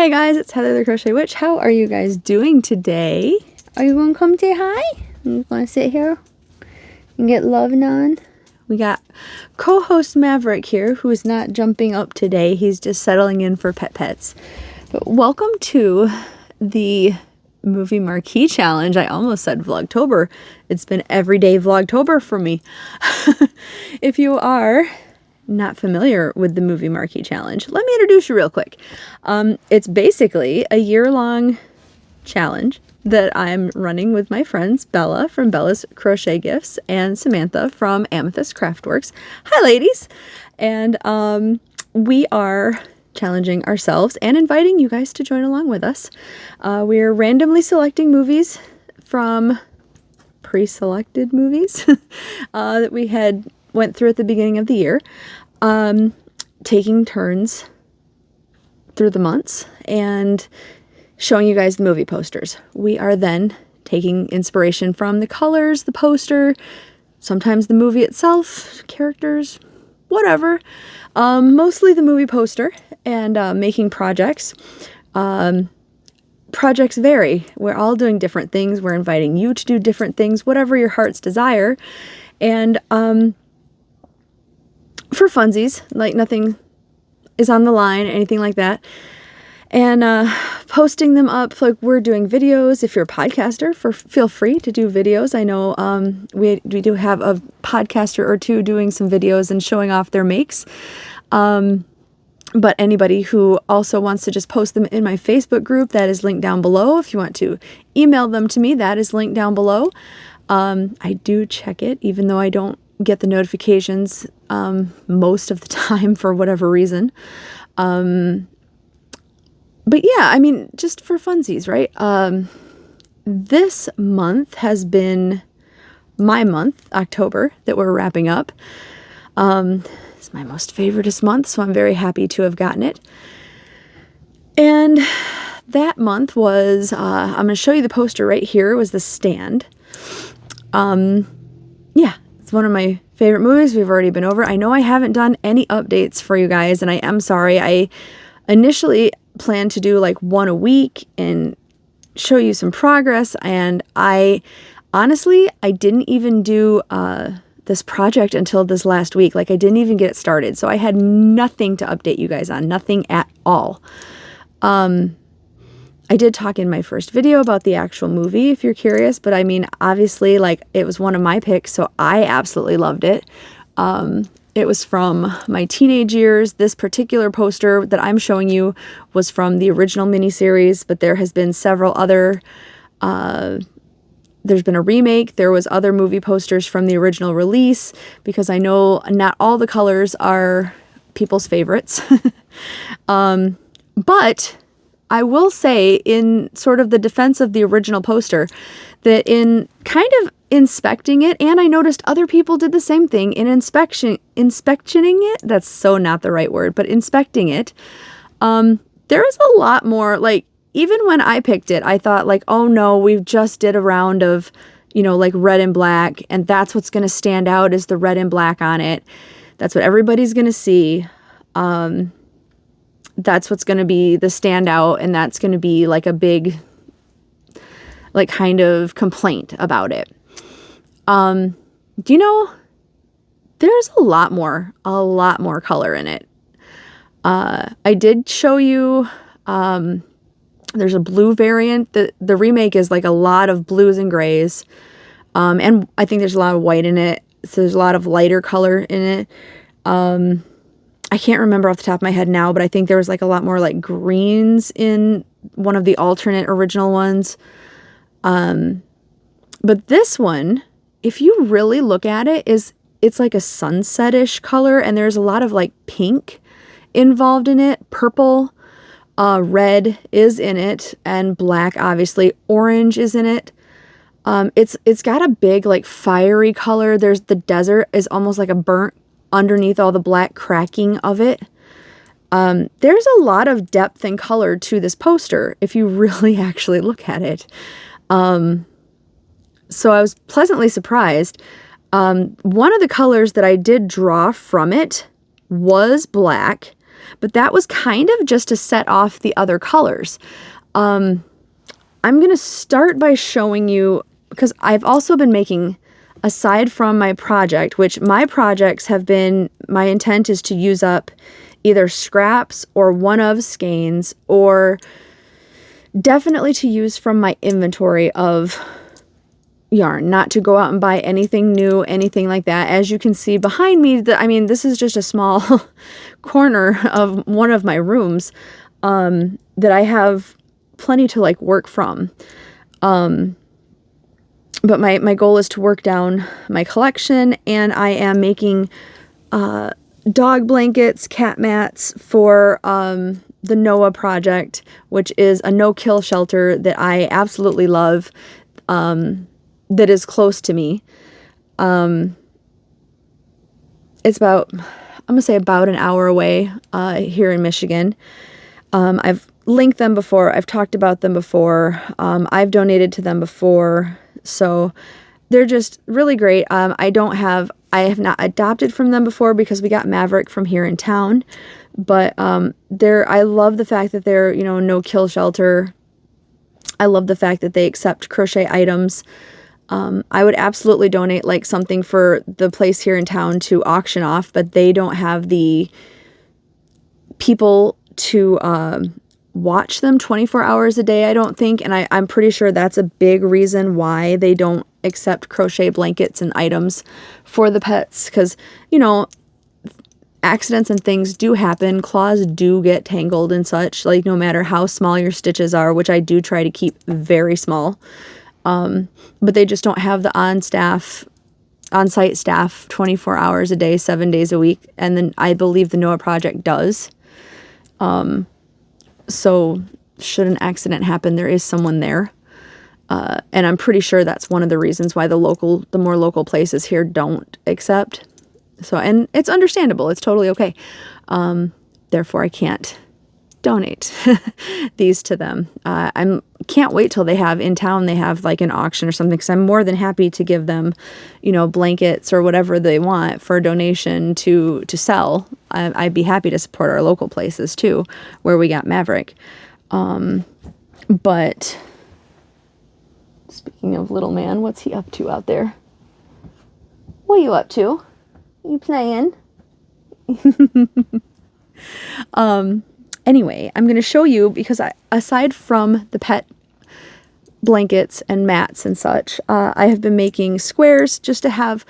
Hey guys, it's Heather the Crochet Witch. How are you guys doing today? Are you going to come say hi? You want to sit here and get loved on? We got co-host Maverick here, who is not jumping up today. He's just settling in for pets. But welcome to the movie Marquee challenge. I almost said Vlogtober. It's been everyday Vlogtober for me. If you are not familiar with the movie Marquee challenge, let me introduce you real quick. It's basically a year-long challenge that I'm running with my friends Bella from Bella's Crochet Gifts and Samantha from Amethyst Craftworks. Hi ladies! And we are challenging ourselves and inviting you guys to join along with us. We're randomly selecting movies from pre-selected movies that we had went through at the beginning of the year, taking turns through the months and showing you guys the movie posters. We are then taking inspiration from the colors, the poster, sometimes the movie itself, characters, whatever. Mostly the movie poster, and making projects. Projects vary. We're all doing different things. We're inviting you to do different things, whatever your heart's desire. And for funsies, like nothing is on the line, anything like that. And posting them up, like we're doing videos. If you're a podcaster, feel free to do videos. I know we do have a podcaster or two doing some videos and showing off their makes. But anybody who also wants to just post them in my Facebook group, that is linked down below. If you want to email them to me, that is linked down below. I do check it, even though I don't get the notifications most of the time for whatever reason. But yeah, I mean, just for funsies, right? This month has been my month, October, that we're wrapping up. It's my most favoritist month, so I'm very happy to have gotten it. And that month was, I'm going to show you the poster right here, was The Stand. Yeah, it's one of my favorite movies we've already been over. I know I haven't done any updates for you guys, and I am sorry. I initially planned to do like one a week and show you some progress, and I honestly didn't even do this project until this last week. Like I didn't even get it started, so I had nothing to update you guys on, nothing at all. I did talk in my first video about the actual movie, if you're curious, but I mean, obviously, like, it was one of my picks, so I absolutely loved it. It was from my teenage years. This particular poster that I'm showing you was from the original miniseries, but there has been several other, there's been a remake. There was other movie posters from the original release, because I know not all the colors are people's favorites. But I will say, in sort of the defense of the original poster, that in kind of inspecting it, and I noticed other people did the same thing in inspectioning it. That's so not the right word, but inspecting it. There is a lot more, like, even when I picked it, I thought like, oh no, we've just did a round of, you know, like red and black, and that's what's going to stand out is the red and black on it. That's what everybody's going to see. That's what's going to be the standout, and that's going to be like a big, like, kind of complaint about it. Do you know, there's a lot more color in it. I did show you, there's a blue variant. The remake is like a lot of blues and grays. And I think there's a lot of white in it. So there's a lot of lighter color in it. I can't remember off the top of my head now, but I think there was like a lot more like greens in one of the alternate original ones. But this one, if you really look at it, it's like a sunsetish color, and there's a lot of like pink involved in it. Purple, red is in it, and black, obviously. Orange is in it. It's got a big like fiery color. There's the desert is almost like a burnt underneath all the black cracking of it. There's a lot of depth and color to this poster if you really actually look at it. So I was pleasantly surprised. One of the colors that I did draw from it was black, but that was kind of just to set off the other colors. I'm going to start by showing you, because I've also been making, aside from my project, which my projects have been, my intent is to use up either scraps or one-of skeins, or definitely to use from my inventory of yarn, not to go out and buy anything new, anything like that. As you can see behind me, I mean, this is just a small corner of one of my rooms that I have plenty to like work from. But my goal is to work down my collection, and I am making dog blankets, cat mats for the Noah project, which is a no-kill shelter that I absolutely love, that is close to me. It's about, I'm gonna say about an hour away here in Michigan. I've linked them before. I've talked about them before. I've donated to them before. So they're just really great. I have not adopted from them before because we got Maverick from here in town. But I love the fact that they're, you know, no-kill shelter. I love the fact that they accept crochet items. I would absolutely donate like something for the place here in town to auction off, but they don't have the people to watch them 24 hours a day, I don't think. And I'm pretty sure that's a big reason why they don't accept crochet blankets and items for the pets. Because, you know, accidents and things do happen. Claws do get tangled and such, like no matter how small your stitches are, which I do try to keep very small. But they just don't have the on-site staff 24 hours a day, 7 days a week. And then I believe the Noah Project does. So should an accident happen, there is someone there. And I'm pretty sure that's one of the reasons why the more local places here don't accept. So, and it's understandable. It's totally okay. Therefore, I can't donate these to them. Can't wait till they have like an auction or something, because I'm more than happy to give them, you know, blankets or whatever they want for a donation to sell. I'd be happy to support our local places too, where we got Maverick. But speaking of little man, what's he up to out there? What are you up to? You playing? Anyway, I'm going to show you, because aside from the pet blankets and mats and such, I have been making squares just to have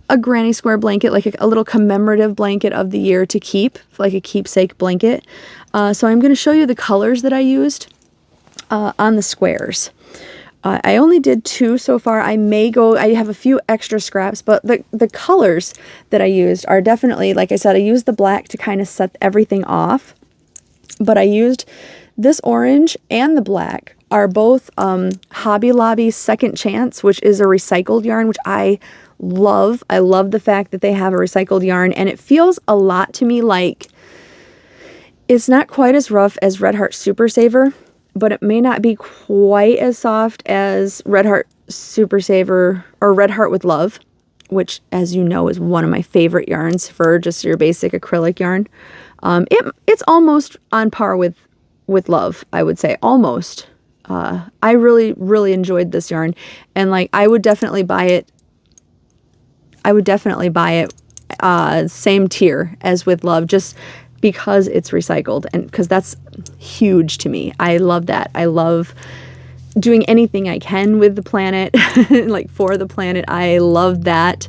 a granny square blanket, like a little commemorative blanket of the year to keep, like a keepsake blanket. So I'm going to show you the colors that I used on the squares. I only did 2 so far. I have a few extra scraps, but the colors that I used are definitely, like I said, I used the black to kind of set everything off. But I used this orange and the black are both Hobby Lobby's Second Chance, which is a recycled yarn, which I love. I love the fact that they have a recycled yarn, and it feels a lot to me like it's not quite as rough as Red Heart Super Saver, but it may not be quite as soft as Red Heart Super Saver or Red Heart with Love, which, as you know, is one of my favorite yarns for just your basic acrylic yarn. It's almost on par with Love, I would say, almost. I really, really enjoyed this yarn, and like I would definitely buy it. Same tier as with Love, just because it's recycled, and because that's huge to me. I love that. I love doing anything I can with the planet, like for the planet. I love that.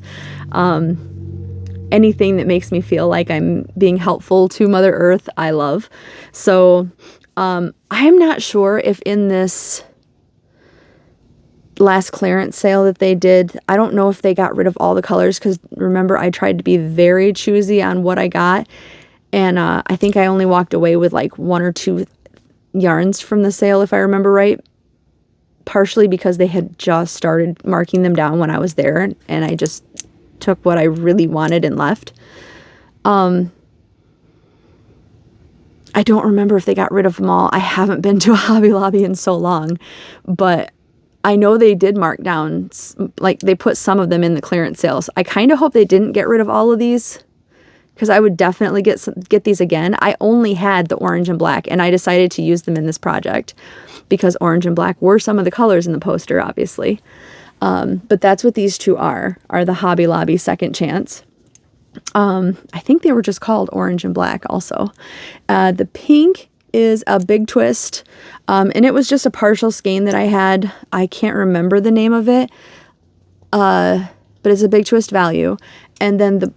Anything that makes me feel like I'm being helpful to Mother Earth, I love. So I'm not sure if in this last clearance sale that they did, I don't know if they got rid of all the colors, because remember, I tried to be very choosy on what I got, and I think I only walked away with like 1 or 2 yarns from the sale, if I remember right, partially because they had just started marking them down when I was there, and I just took what I really wanted and left. I don't remember if they got rid of them all. I haven't been to a Hobby Lobby in so long, but I know they did mark down, like they put some of them in the clearance sales. I kind of hope they didn't get rid of all of these, because I would definitely get these again. I only had the orange and black, and I decided to use them in this project because orange and black were some of the colors in the poster, obviously. But that's what these two are the Hobby Lobby Second Chance. I think they were just called orange and black also. The pink is a big twist, and it was just a partial skein that I had. I can't remember the name of it, but it's a big twist value. And then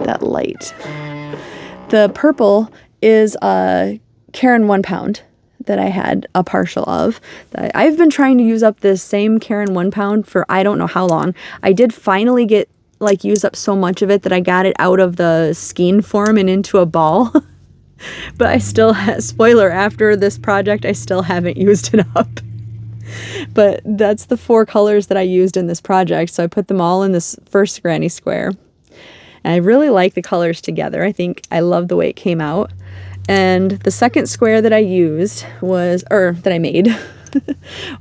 that light. The purple is a Caron 1 pound that I had a partial of. I've been trying to use up this same Caron 1 pound for I don't know how long. I did finally get use up so much of it that I got it out of the skein form and into a ball. But I still, spoiler, after this project, I still haven't used it up. But that's the 4 colors that I used in this project. So I put them all in this first granny square. And I really like the colors together. I think I love the way it came out. And the second square that I used that I made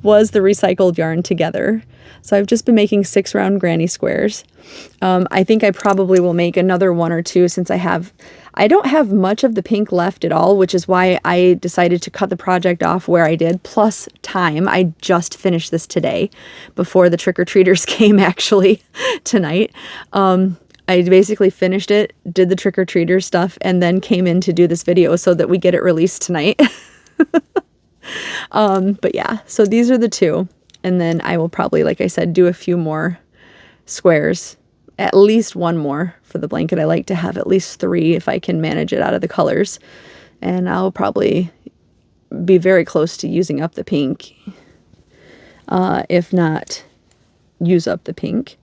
was the recycled yarn together. So I've just been making 6 round granny squares. I think I probably will make another 1 or 2 since I don't have much of the pink left at all, which is why I decided to cut the project off where I did, plus time. I just finished this today before the trick-or-treaters came actually tonight. I basically finished it, did the trick-or-treater stuff, and then came in to do this video so that we get it released tonight. But yeah, so these are the 2. And then I will probably, like I said, do a few more squares, at least 1 more for the blanket. I like to have at least 3 if I can manage it out of the colors. And I'll probably be very close to using up the pink, if not use up the pink.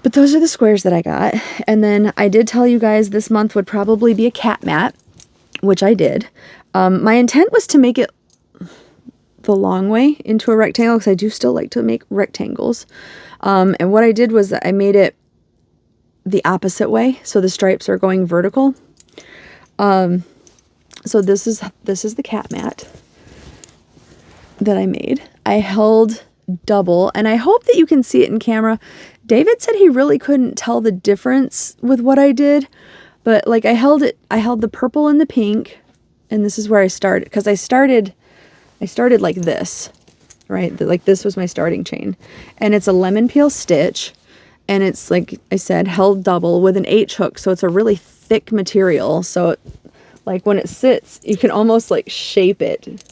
But those are the squares that I got. And then I did tell you guys this month would probably be a cat mat, which I did. My intent was to make it the long way into a rectangle because I do still like to make rectangles. And what I did was I made it the opposite way. So the stripes are going vertical. So this is the cat mat that I made. I held double, and I hope that you can see it in camera. David said he really couldn't tell the difference with what I did, but like I held the purple and the pink, and this is where I started, because I started like this, right? Like this was my starting chain, and it's a lemon peel stitch, and it's like I said, held double with an H hook, so it's a really thick material. So it, like when it sits, you can almost like shape it.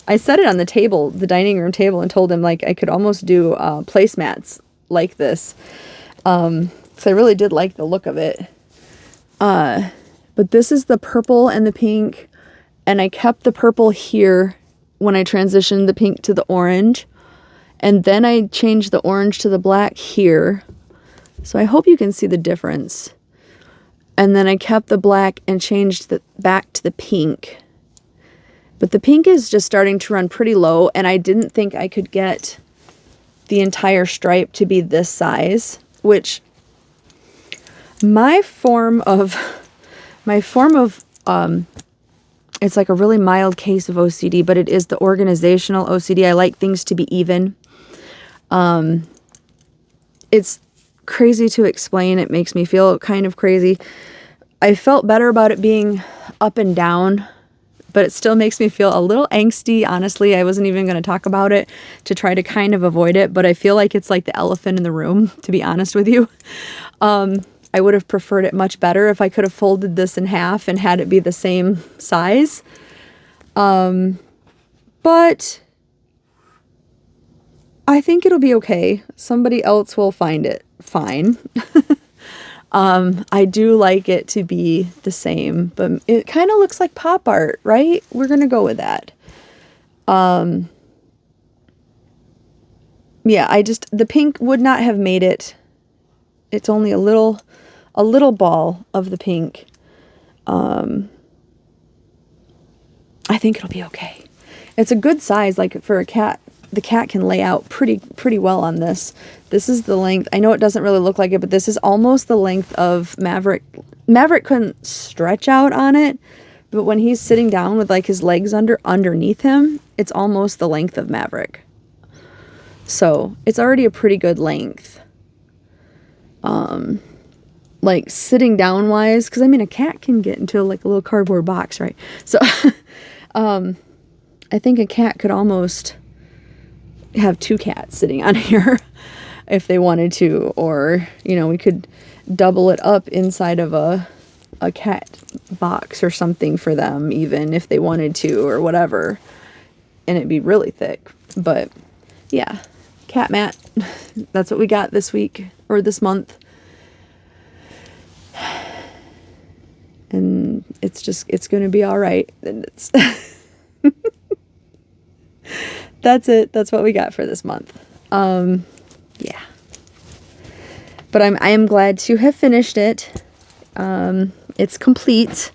I set it on the table, the dining room table, and told him like I could almost do placemats like this. So I really did like the look of it. But this is the purple and the pink, and I kept the purple here when I transitioned the pink to the orange, and then I changed the orange to the black here. So I hope you can see the difference. And then I kept the black and changed back to the pink. But the pink is just starting to run pretty low, and I didn't think I could get the entire stripe to be this size, which my form of it's like a really mild case of OCD, but it is the organizational OCD. I like things to be even. It's crazy to explain. It makes me feel kind of crazy. I felt better about it being up and down, but it still makes me feel a little angsty. Honestly, I wasn't even going to talk about it to try to kind of avoid it, but I feel like it's like the elephant in the room, to be honest with you. I would have preferred it much better if I could have folded this in half and had it be the same size. But I think it'll be okay. Somebody else will find it fine. I do like it to be the same, but it kind of looks like pop art, right? We're going to go with that. Yeah, the pink would not have made it. It's only a little ball of the pink. I think it'll be okay. It's a good size, like for a cat. The cat can lay out pretty well on this. This is the length. I know it doesn't really look like it, but this is almost the length of Maverick. Maverick couldn't stretch out on it, but when he's sitting down with like his legs underneath him, it's almost the length of Maverick. So it's already a pretty good length. Like sitting down wise, because I mean a cat can get into like a little cardboard box, right? So I think a cat could almost have 2 cats sitting on here if they wanted to, or you know, we could double it up inside of a cat box or something for them, even if they wanted to, or whatever, and it'd be really thick. But yeah, cat mat, that's what we got this week or this month. And it's going to be all right. And it's that's it. That's what we got for this month. Yeah. But I am glad to have finished it. It's complete,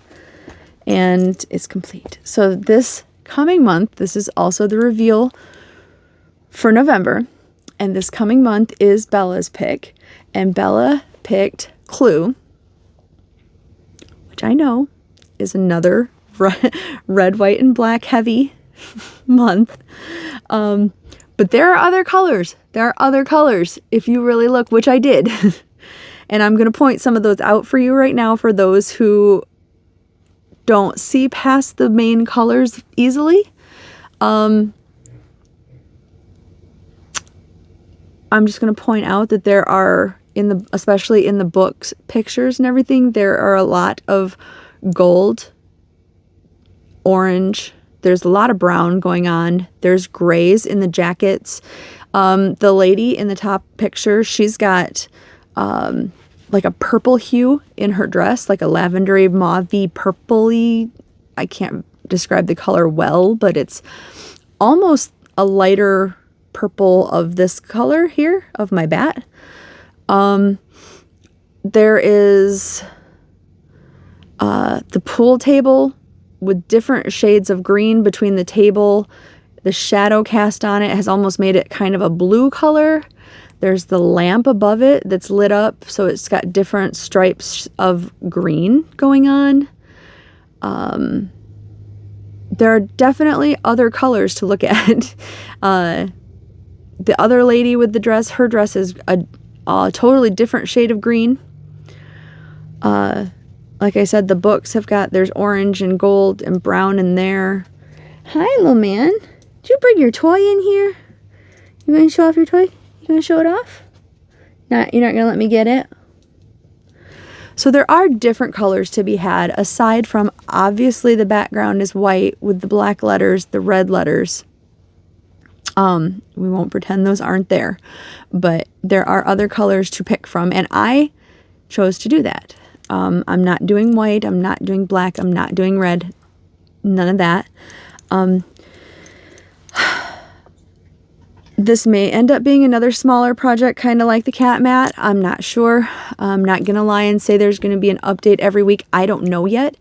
and it's complete. So this coming month, this is also the reveal for November, and this coming month is Bella's pick, and Bella picked Clue, which I know is another red, white, and black heavy month. But there are other colors. There are other colors if you really look, which I did. And I'm going to point some of those out for you right now for those who don't see past the main colors easily. I'm just going to point out that there are, especially in the books, pictures and everything, there are a lot of gold, orange, there's a lot of brown going on, there's grays in the jackets. The lady in the top picture, she's got like a purple hue in her dress, like a lavendery, mauvey, purpley. I can't describe the color well, but it's almost a lighter purple of this color here of my bat. There is the pool table with different shades of green between the table. The shadow cast on it has almost made it kind of a blue color. There's the lamp above it that's lit up, so it's got different stripes of green going on. There are definitely other colors to look at. The other lady with the dress, her dress is a totally different shade of green. Like I said, the books have got, there's orange and gold and brown in there. Hi, little man. Did you bring your toy in here? You going to show off your toy? You going to show it off? You're not going to let me get it? So there are different colors to be had, aside from obviously the background is white with the black letters, the red letters. We won't pretend those aren't there, but there are other colors to pick from, and I chose to do that. I'm not doing white, I'm not doing black, I'm not doing red, none of that. This may end up being another smaller project, kind of like the cat mat. I'm not sure. I'm not going to lie and say there's going to be an update every week. I don't know yet,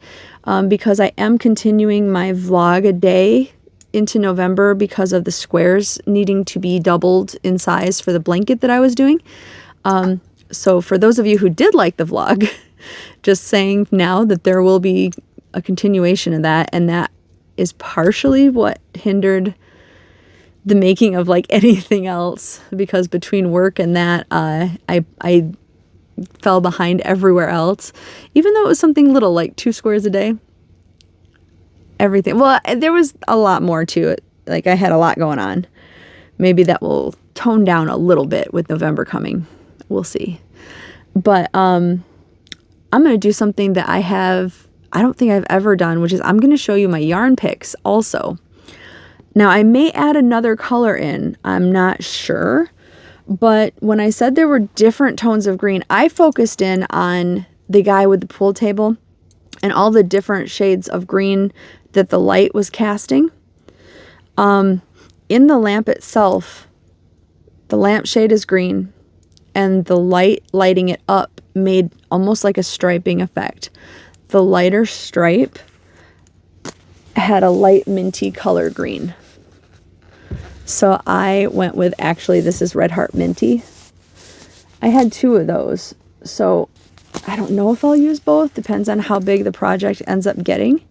because I am continuing my vlog a day into November because of the squares needing to be doubled in size for the blanket that I was doing. So for those of you who did like the vlog, just saying now that there will be a continuation of that, and that is partially what hindered the making of like anything else, because between work and that, I fell behind everywhere else, even though it was something little like 2 squares a day. Everything. Well, there was a lot more to it. Like I had a lot going on. Maybe that will tone down a little bit with November coming. We'll see. But I'm going to do something that I don't think I've ever done, which is I'm going to show you my yarn picks also. Now, I may add another color in. I'm not sure. But when I said there were different tones of green, I focused in on the guy with the pool table and all the different shades of green that the light was casting. In the lamp itself, the lamp shade is green, and the light lighting it up made almost like a striping effect. The lighter stripe had a light minty color green. So I went with, actually, this is Red Heart Minty. I had 2 of those. So I don't know if I'll use both. Depends on how big the project ends up getting.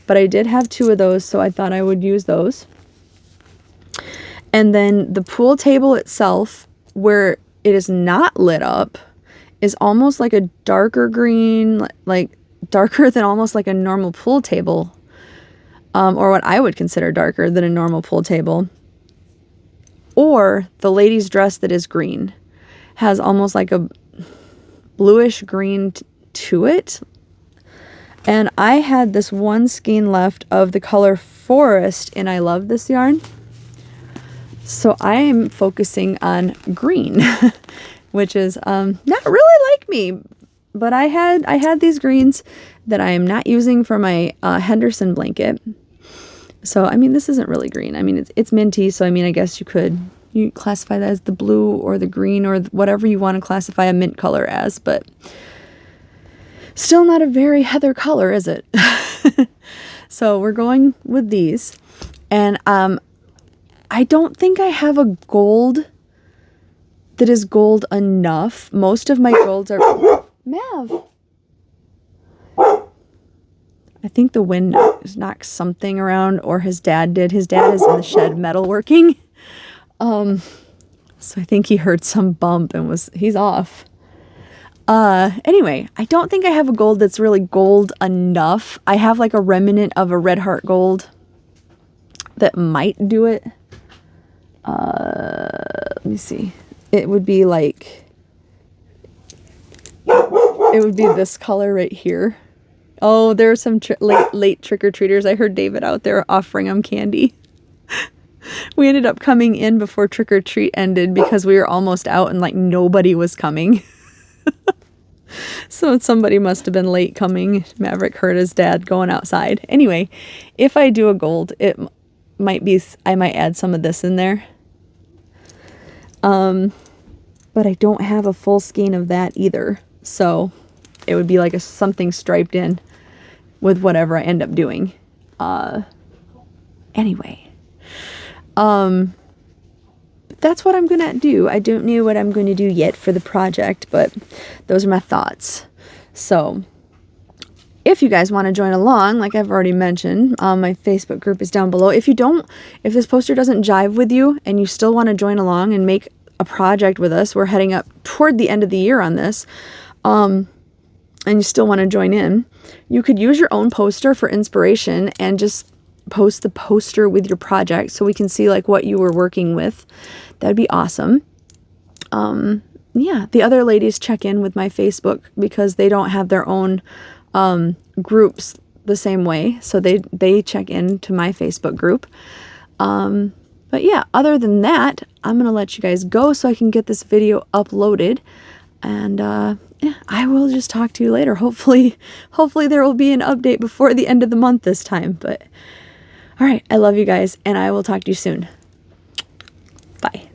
But I did have 2 of those, so I thought I would use those. And then the pool table itself, where it is not lit up, is almost like a darker green, like darker than almost like a normal pool table, or what I would consider darker than a normal pool table. Or the lady's dress that is green has almost like a bluish green to it. And I had this one skein left of the color Forest, and I love this yarn. So I am focusing on green, which is not really like me. But I had these greens that I am not using for my Henderson blanket. So, I mean, this isn't really green. I mean, it's minty, so I mean, I guess you classify that as the blue or the green or whatever you want to classify a mint color as, but still not a very heather color, is it? So we're going with these. And I don't think I have a gold that is gold enough. Most of my golds are... Mav! I think the wind knocked something around, or his dad did. His dad is in the shed metalworking. So I think he heard some bump and he's off. Anyway, I don't think I have a gold that's really gold enough. I have like a remnant of a Red Heart gold that might do it. Let me see. It would be like, it would be this color right here. Oh, there are some late trick-or-treaters. I heard David out there offering them candy. We ended up coming in before trick-or-treat ended because we were almost out and like nobody was coming. So somebody must have been late coming. Maverick heard his dad going outside. Anyway, if I do a gold, it might be, I might add some of this in there. But I don't have a full skein of that either. So it would be like something striped in with whatever I end up doing. Anyway, that's what I'm gonna do. I don't know what I'm going to do yet for the project, but those are my thoughts. So if you guys want to join along, like I've already mentioned, my Facebook group is down below. If this poster doesn't jive with you and you still want to join along and make a project with us, we're heading up toward the end of the year on this, and you still want to join in, you could use your own poster for inspiration and just post the poster with your project so we can see like what you were working with. That'd be awesome. Yeah, the other ladies check in with my Facebook because they don't have their own groups the same way, so they check in to my Facebook group. But yeah, other than that, I'm gonna let you guys go so I can get this video uploaded, and yeah, I will just talk to you later. Hopefully there will be an update before the end of the month this time. But all right, I love you guys, and I will talk to you soon. Bye.